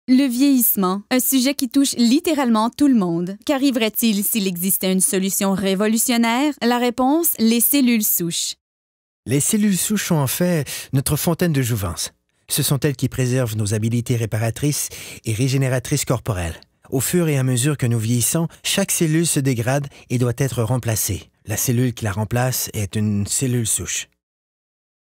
Le vieillissement, un sujet qui touche littéralement tout le monde. Qu'arriverait-il s'il existait une solution révolutionnaire? La réponse, les cellules souches. Les cellules souches sont en fait notre fontaine de jouvence. Ce sont elles qui préservent nos habiletés réparatrices et régénératrices corporelles. Au fur et à mesure que nous vieillissons, chaque cellule se dégrade et doit être remplacée. La cellule qui la remplace est une cellule souche.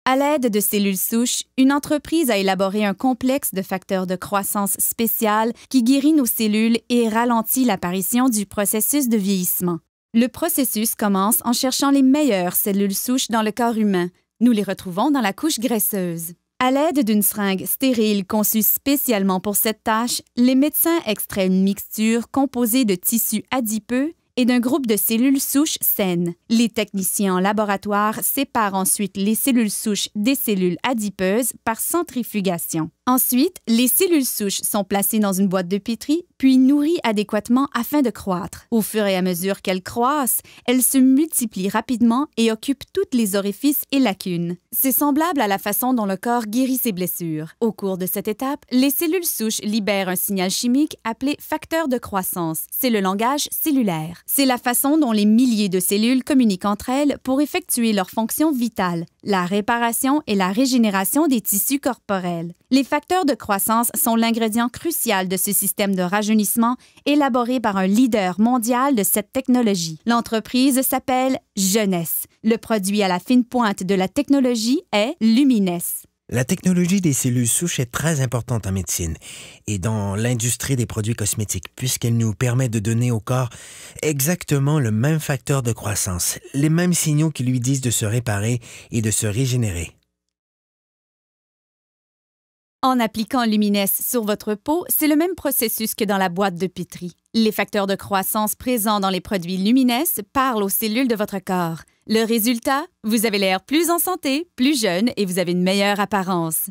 À l'aide de cellules souches, une entreprise a élaboré un complexe de facteurs de croissance spécial qui guérit nos cellules et ralentit l'apparition du processus de vieillissement. Le processus commence en cherchant les meilleures cellules souches dans le corps humain. Nous les retrouvons dans la couche graisseuse. À l'aide d'une seringue stérile conçue spécialement pour cette tâche, les médecins extraient une mixture composée de tissus adipeux et d'un groupe de cellules souches saines. Les techniciens en laboratoire séparent ensuite les cellules souches des cellules adipeuses par centrifugation. Ensuite, les cellules souches sont placées dans une boîte de pétri, puis nourries adéquatement afin de croître. Au fur et à mesure qu'elles croissent, elles se multiplient rapidement et occupent tous les orifices et lacunes. C'est semblable à la façon dont le corps guérit ses blessures. Au cours de cette étape, les cellules souches libèrent un signal chimique appelé facteur de croissance. C'est le langage cellulaire. C'est la façon dont les milliers de cellules communiquent entre elles pour effectuer leurs fonctions vitales, la réparation et la régénération des tissus corporels. Les facteurs de croissance sont l'ingrédient crucial de ce système de rajeunissement élaboré par un leader mondial de cette technologie. L'entreprise s'appelle Jeunesse. Le produit à la fine pointe de la technologie est Lumines. La technologie des cellules souches est très importante en médecine et dans l'industrie des produits cosmétiques puisqu'elle nous permet de donner au corps exactement le même facteur de croissance, les mêmes signaux qui lui disent de se réparer et de se régénérer. En appliquant Lumines sur votre peau, c'est le même processus que dans la boîte de pétri. Les facteurs de croissance présents dans les produits Lumines parlent aux cellules de votre corps. Le résultat, vous avez l'air plus en santé, plus jeune et vous avez une meilleure apparence.